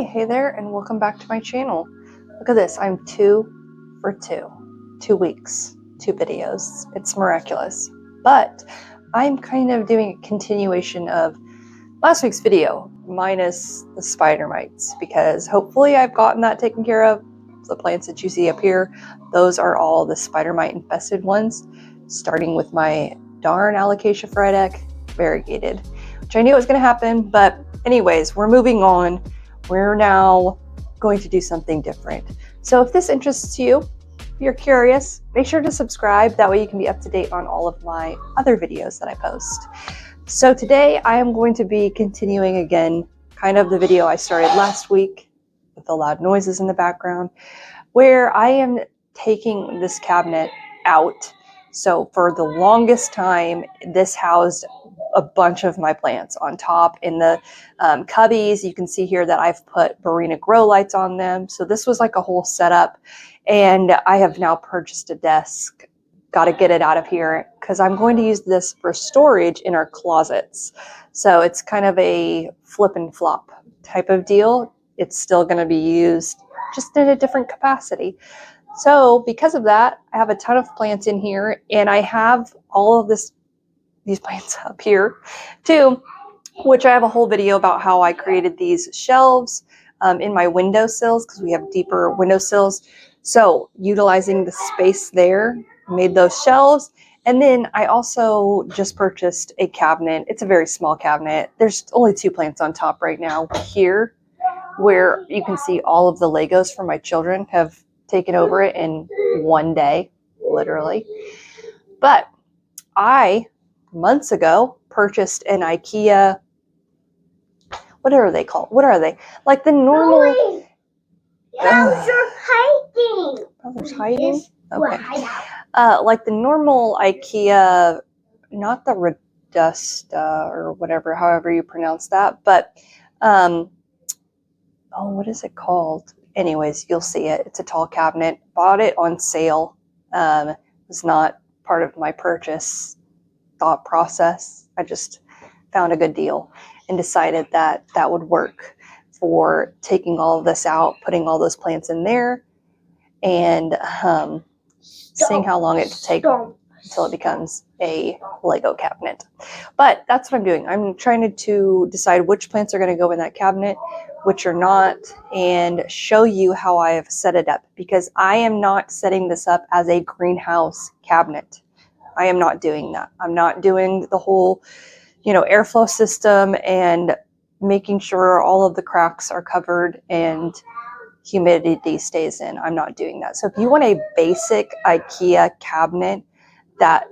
Hey there, and welcome back to my channel. Look at this, I'm 2 for 2. 2 weeks, 2 videos. It's miraculous. But I'm kind of doing a continuation of last week's video, minus the spider mites, because hopefully I've gotten that taken care of. The plants that you see up here, those are all the spider mite infested ones, starting with my darn alocasia frydek variegated, which I knew was going to happen, but anyways, we're moving on. We're now going to do something different. So if this interests you, if you're curious, make sure to subscribe. That way you can be up to date on all of my other videos that I post. So today I am going to be continuing again, kind of the video I started last week with the loud noises in the background, where I am taking this cabinet out. So for the longest time, this housed a bunch of my plants on top in the cubbies. You can see here that I've put Barina grow lights on them. So this was like a whole setup, and I have now purchased a desk. Got to get it out of here because I'm going to use this for storage in our closets. So it's kind of a flip and flop type of deal. It's still going to be used just in a different capacity. So because of that, I have a ton of plants in here, and I have all of these plants up here too, which I have a whole video about how I created these shelves in my windowsills, because we have deeper windowsills. So utilizing the space there, made those shelves. And then I also just purchased a cabinet. It's a very small cabinet. There's only 2 plants on top right now here, where you can see all of the Legos from my children have taken over it in one day, literally. But I, months ago, purchased an IKEA, what are they called? What are they? Like the normal... Those are hiding. Those hiding? Okay. Like the normal IKEA, not the Redusta or whatever, however you pronounce that, but, oh, what is it called? Anyways, you'll see it. It's a tall cabinet. Bought it on sale. It was not part of my purchase thought process. I just found a good deal and decided that that would work for taking all of this out, putting all those plants in there, and seeing how long it could take until it becomes a Lego cabinet. But that's what I'm doing. I'm trying to decide which plants are going to go in that cabinet, which are not, and show you how I have set it up, because I am not setting this up as a greenhouse cabinet. I am not doing that. I'm not doing the whole, airflow system and making sure all of the cracks are covered and humidity stays in. I'm not doing that. So if you want a basic IKEA cabinet that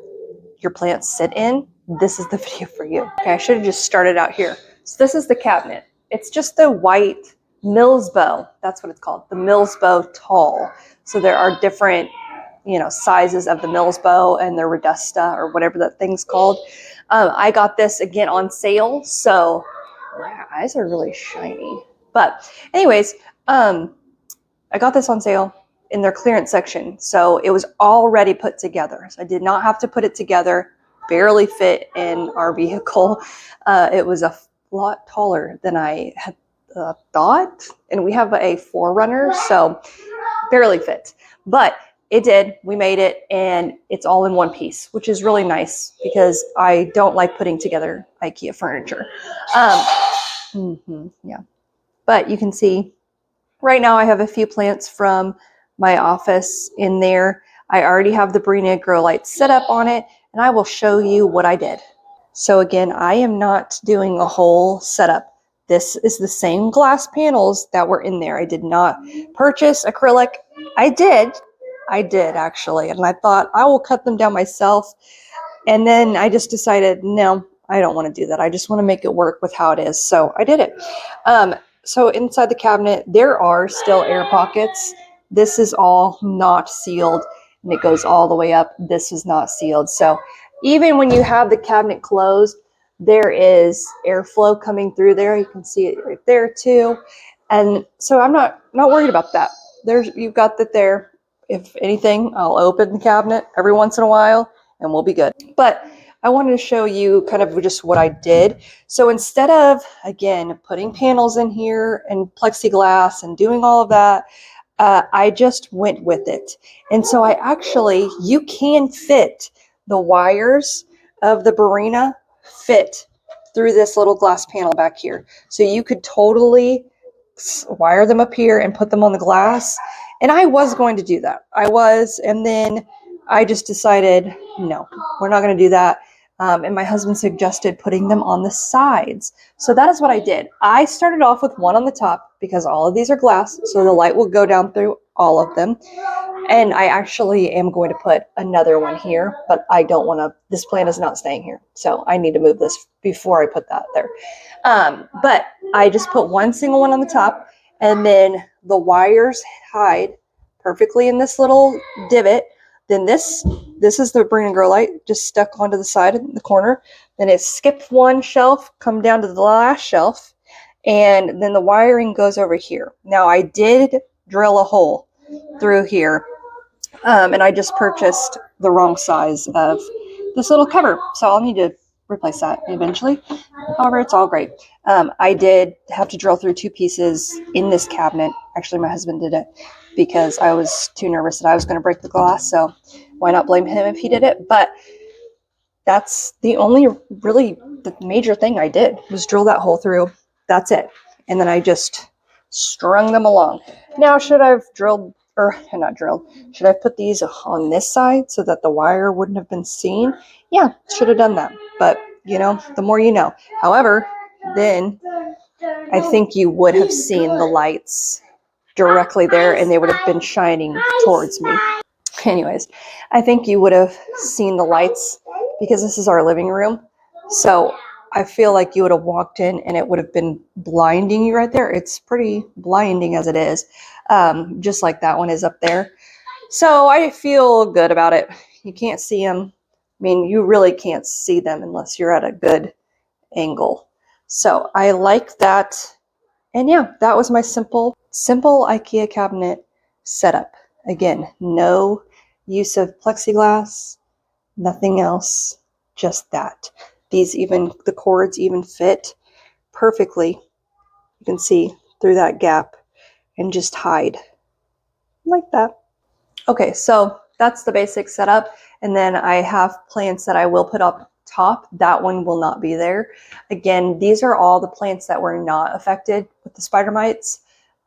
your plants sit in, this is the video for you. Okay, I should have just started out here. So this is the cabinet. It's just the white Mills bow. That's what it's called, the Mills bow tall. So there are different, sizes of the Mills bow and the Redusta or whatever that thing's called. I got this again on sale, so my eyes are really shiny. But anyways, I got this on sale in their clearance section. So it was already put together. So I did not have to put it together, barely fit in our vehicle. It was a lot taller than I had thought. And we have a 4Runner, so barely fit. But it did. We made it, and it's all in one piece, which is really nice because I don't like putting together IKEA furniture. Yeah. But you can see right now I have a few plants from my office in there. I already have the Barina grow light set up on it, and I will show you what I did. So again, I am not doing a whole setup. This is the same glass panels that were in there. I did not purchase acrylic. I did actually, and I thought I will cut them down myself. And then I just decided, no, I don't want to do that. I just want to make it work with how it is. So I did it. So inside the cabinet, there are still air pockets. This is all not sealed, and it goes all the way up. This is not sealed. So even when you have the cabinet closed, there is airflow coming through there. You can see it right there too. And so I'm not worried about that. You've got that there. If anything, I'll open the cabinet every once in a while and we'll be good. But I wanted to show you kind of just what I did. So instead of, again, putting panels in here and plexiglass and doing all of that, I just went with it. And so you can fit the wires of the Barina fit through this little glass panel back here. So you could totally wire them up here and put them on the glass. And I was going to do that. And then I just decided, no, we're not going to do that. And my husband suggested putting them on the sides. So that is what I did. I started off with one on the top because all of these are glass, so the light will go down through all of them. And I actually am going to put another one here, but I don't want to, this plant is not staying here. So I need to move this before I put that there. But I just put one single one on the top, and then the wires hide perfectly in this little divot. Then this is the Bring and Grow light just stuck onto the side in the corner. Then it skips one shelf, come down to the last shelf, and then the wiring goes over here. Now I did drill a hole through here, and I just purchased the wrong size of this little cover, so I'll need to replace that eventually. However, it's all great. I did have to drill through 2 pieces in this cabinet. Actually, my husband did it because I was too nervous that I was going to break the glass, so why not blame him if he did it? But that's the only really the major thing I did was drill that hole through. That's it. And then I just strung them along. Now, should I have should I have put these on this side so that the wire wouldn't have been seen? Yeah, should have done that. But, the more you know. However, then I think you would have seen the lights directly there and they would have been shining towards me. Anyways, I think you would have seen the lights because this is our living room. So I feel like you would have walked in and it would have been blinding you right there. It's pretty blinding as it is, just like that one is up there. So I feel good about it. You can't see them. I mean, you really can't see them unless you're at a good angle. So I like that. And yeah, that was my simple IKEA cabinet setup. Again, no use of plexiglass, nothing else, just that. The cords even fit perfectly. You can see through that gap and just hide like that. Okay, so that's the basic setup. And then I have plants that I will put up top. That one will not be there. Again, these are all the plants that were not affected with the spider mites.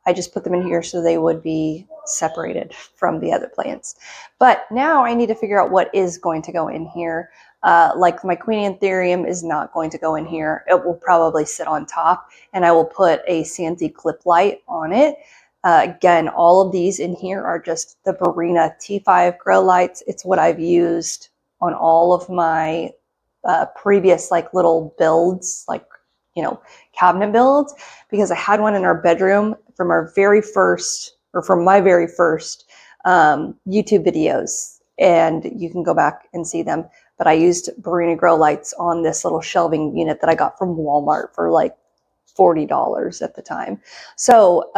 I just put them in here so they would be separated from the other plants. But now I need to figure out what is going to go in here. Like my Queen Anthurium is not going to go in here. It will probably sit on top, and I will put a Sansi clip light on it. Again, all of these in here are just the Barina T5 grow lights. It's what I've used on all of my previous little builds, cabinet builds, because I had one in our bedroom from my very first YouTube videos, and you can go back and see them. But I used Barina grow lights on this little shelving unit that I got from Walmart for like $40 at the time. So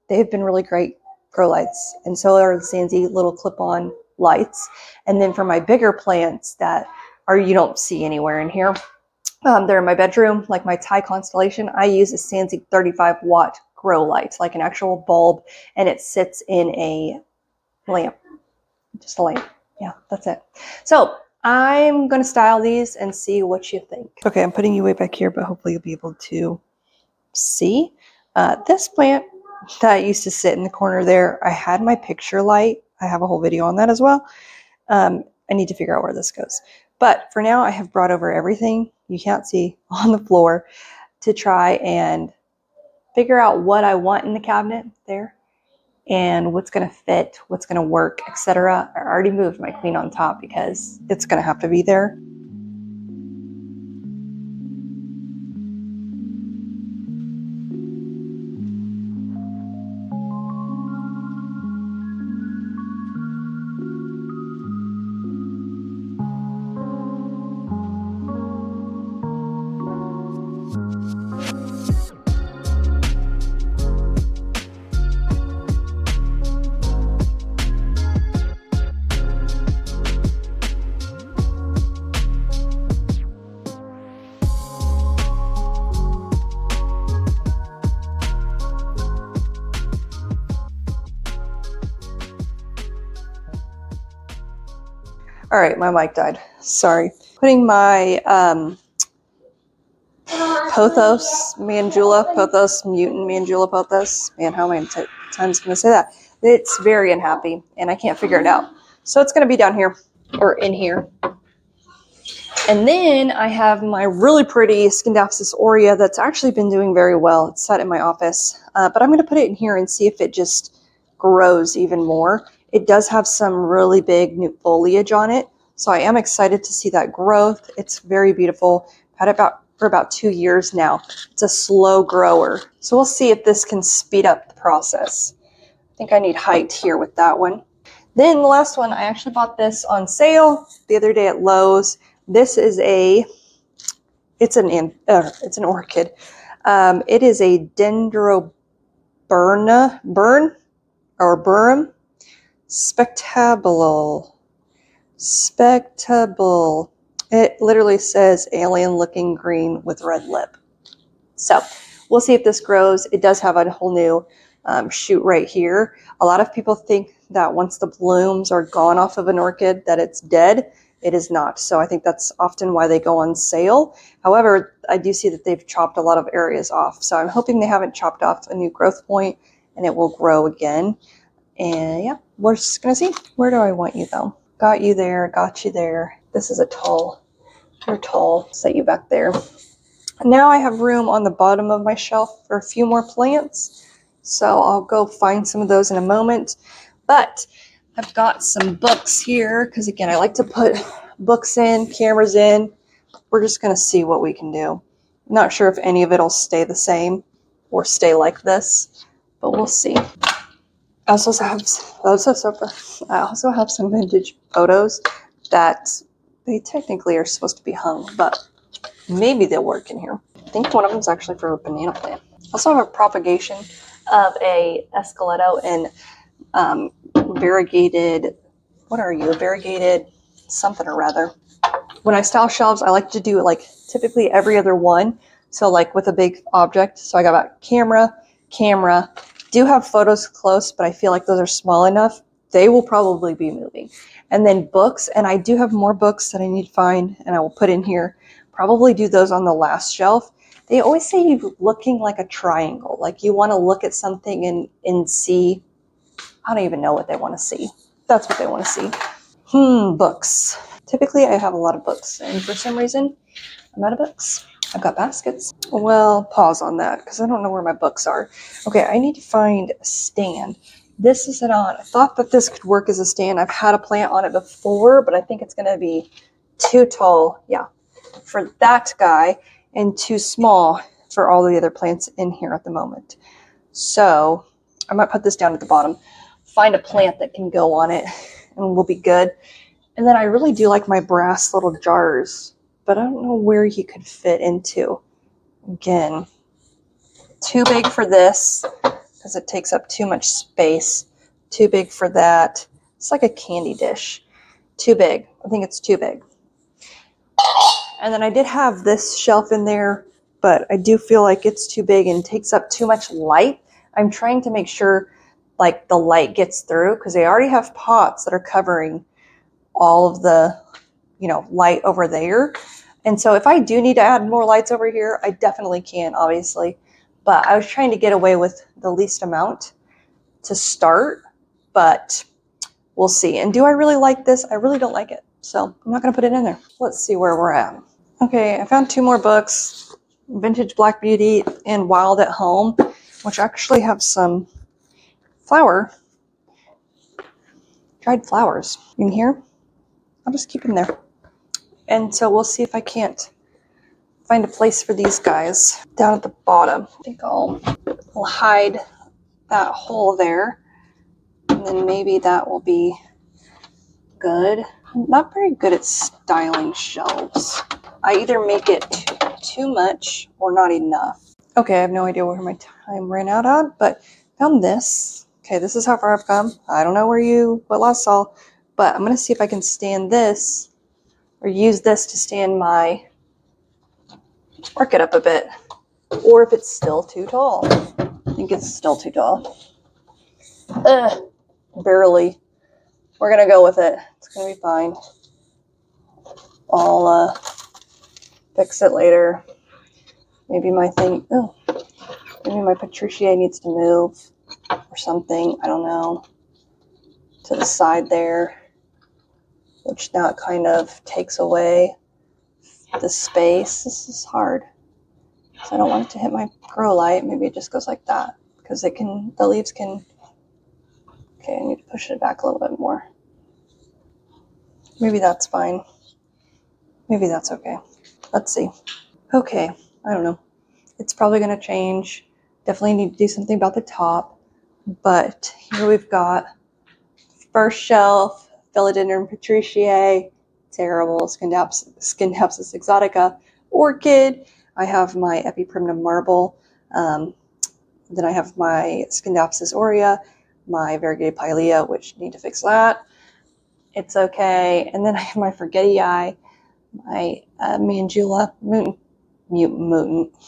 they've been really great grow lights, and so are the Sansi little clip-on lights. And then for my bigger plants that you don't see anywhere in here, they're in my bedroom, like my Thai constellation. I use a Sansi 35-watt grow light, like an actual bulb, and it sits in a lamp, just a lamp. Yeah, that's it. So I'm going to style these and see what you think. Okay, I'm putting you way back here, but hopefully you'll be able to see. This plant that used to sit in the corner there, I had my picture light. I have a whole video on that as well. I need to figure out where this goes. But for now, I have brought over everything you can't see on the floor to try and figure out what I want in the cabinet there and what's going to fit, what's going to work, etc. I already moved my queen on top because it's going to have to be there. All right, my mic died. Sorry. Putting my Pothos mutant Mandula Pothos. Man, how many times can I say that? It's very unhappy, and I can't figure it out. So it's going to be down here, or in here. And then I have my really pretty Scindapsus aurea that's actually been doing very well. It's set in my office, but I'm going to put it in here and see if it just grows even more. It does have some really big new foliage on it, so I am excited to see that growth. It's very beautiful. I've had it for about 2 years now. It's a slow grower, so we'll see if this can speed up the process. I think I need height here with that one. Then the last one, I actually bought this on sale the other day at Lowe's. This is it's an orchid. It is a Dendroburn spectable. It literally says alien looking green with red lip. So we'll see if this grows. It does have a whole new shoot right here. A lot of people think that once the blooms are gone off of an orchid that it's dead. It is not. So I think that's often why they go on sale. However, I do see that they've chopped a lot of areas off. So I'm hoping they haven't chopped off a new growth point and it will grow again. And yeah, we're just going to see. Where do I want you though? Got you there, got you there. This is a tall. You're tall. Set you back there. Now I have room on the bottom of my shelf for a few more plants. So I'll go find some of those in a moment. But I've got some books here because, again, I like to put books in, cameras in. We're just going to see what we can do. I'm not sure if any of it will stay the same or stay like this, but we'll see. I also have some vintage photos that they technically are supposed to be hung, but maybe they'll work in here. I think one of them is actually for a banana plant. I also have a propagation of a escaleto and variegated, variegated something or rather. When I style shelves, I like to do it like typically every other one. So like with a big object. So I got about camera. Do have photos close, but I feel like those are small enough. They will probably be moving. And then books, and I do have more books that I need to find and I will put in here. Probably do those on the last shelf. They always say you're looking like a triangle. Like you want to look at something and see. I don't even know what they want to see. That's what they want to see. Books. Typically, I have a lot of books, and for some reason, I'm out of books. I've got baskets. Well, pause on that, because I don't know where my books are. Okay, I need to find a stand. This is it on. I thought that this could work as a stand. I've had a plant on it before, but I think it's going to be too tall, yeah, for that guy, and too small for all the other plants in here at the moment. So, I might put this down at the bottom. Find a plant that can go on it and we'll be good. And then I really do like my brass little jars, but I don't know where he could fit into. Again, too big for this because it takes up too much space. Too big for that. It's like a candy dish. Too big. I think it's too big. And then I did have this shelf in there, but I do feel like it's too big and takes up too much light. I'm trying to make sure like the light gets through because they already have pots that are covering all of the, light over there. And so if I do need to add more lights over here, I definitely can, obviously. But I was trying to get away with the least amount to start, but we'll see. And do I really like this? I really don't like it. So I'm not going to put it in there. Let's see where we're at. Okay, I found 2 more books, Vintage Black Beauty and Wild at Home, which actually have some dried flowers in here. I'll just keep them there. And so we'll see if I can't find a place for these guys down at the bottom. I think I'll hide that hole there. And then maybe that will be good. I'm not very good at styling shelves. I either make it too much or not enough. Okay, I have no idea where my time ran out on, but found this. Okay, this is how far I've come. I don't know what last saw, but I'm going to see if I can stand this or use this to stand my orchid up a bit, or if it's still too tall. I think it's still too tall. Barely. We're going to go with it. It's going to be fine. I'll fix it later. Maybe my thing, oh, maybe my Patricia needs to move or something. I don't know. To the side there, which now it kind of takes away the space. This is hard. So I don't want it to hit my grow light. Maybe it just goes like that because the leaves can, okay, I need to push it back a little bit more. Maybe that's fine. Maybe that's okay. Let's see. Okay, I don't know. It's probably going to change. Definitely need to do something about the top. But here we've got first shelf, Philodendron Patriciae, terrible, Scindapsus exotica, orchid. I have my Epiprimnum marble. Then I have my Scindapsus aurea, my variegated pilea, which need to fix that. It's okay. And then I have my Forgetii, my Mandula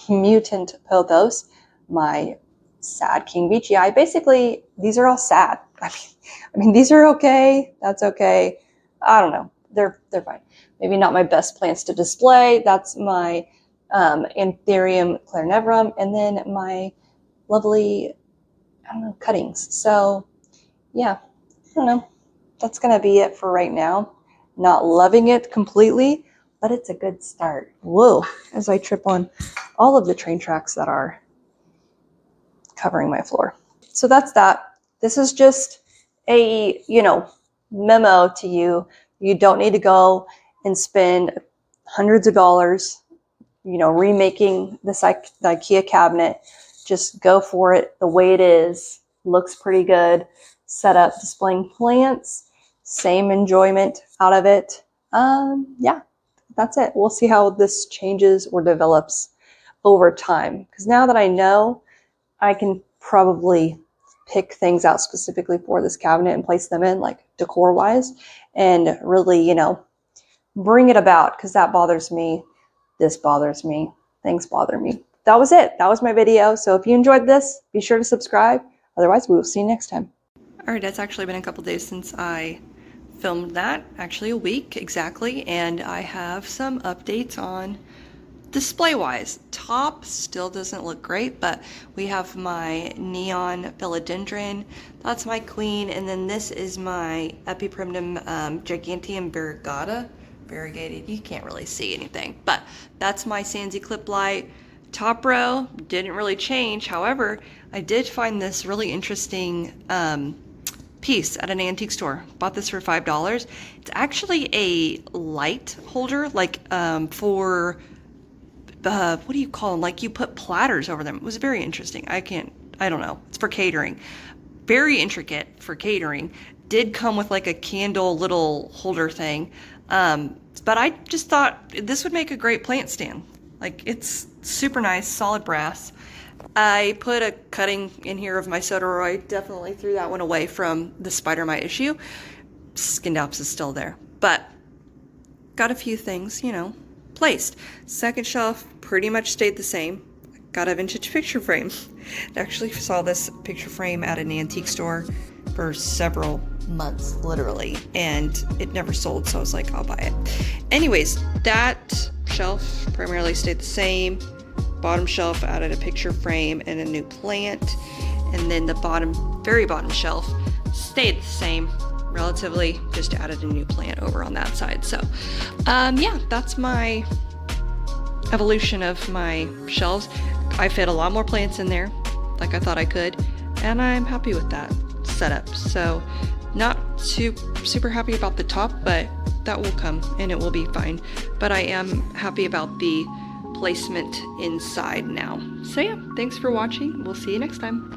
mutant pothos, my sad King Veitchii. Basically, these are all sad. I mean, these are okay. That's okay. I don't know. They're fine. Maybe not my best plants to display. That's my Anthurium clarinevrum, and then my lovely, I don't know, cuttings. So yeah, I don't know. That's gonna be it for right now. Not loving it completely, but it's a good start. Whoa, as I trip on all of the train tracks that are covering my floor. So that's that. This is just a, memo to you. You don't need to go and spend hundreds of dollars, remaking the IKEA cabinet. Just go for it the way it is. Looks pretty good. Set up displaying plants. Same enjoyment out of it. Yeah, that's it. We'll see how this changes or develops over time. Because now that I know, I can probably pick things out specifically for this cabinet and place them in, like decor-wise, and really, bring it about, because that bothers me. This bothers me. Things bother me. That was it. That was my video. So if you enjoyed this, be sure to subscribe. Otherwise, we will see you next time. All right, it's actually been a couple days since I filmed that, actually a week exactly, and I have some updates on display-wise. Top still doesn't look great, but we have my neon philodendron. That's my queen, and then this is my Epiprimnum giganteum variegata. Variegated, you can't really see anything, but that's my Sansi clip light. Top row didn't really change. However, I did find this really interesting piece at an antique store. Bought this for $5. It's actually a light holder, like for what do you call them? Like you put platters over them. It was very interesting. I don't know. It's for catering. Very intricate for catering. Did come with like a candle little holder thing. But I just thought this would make a great plant stand. Like, it's super nice, solid brass. I put a cutting in here of my Soderoy. Definitely threw that one away from the spider mite issue. Scindapsus is still there. But got a few things, placed. Second shelf pretty much stayed the same. Got a vintage picture frame. I actually saw this picture frame at an antique store for several months, literally, and it never sold, so I was like, I'll buy it. Anyways, that shelf primarily stayed the same. Bottom shelf added a picture frame and a new plant, and then the very bottom shelf stayed the same relatively, just added a new plant over on that side. So yeah, that's my evolution of my shelves. I fit a lot more plants in there like I thought I could, and I'm happy with that setup. So not super happy about the top, but that will come and it will be fine. But I am happy about the placement inside now. So yeah, thanks for watching. We'll see you next time.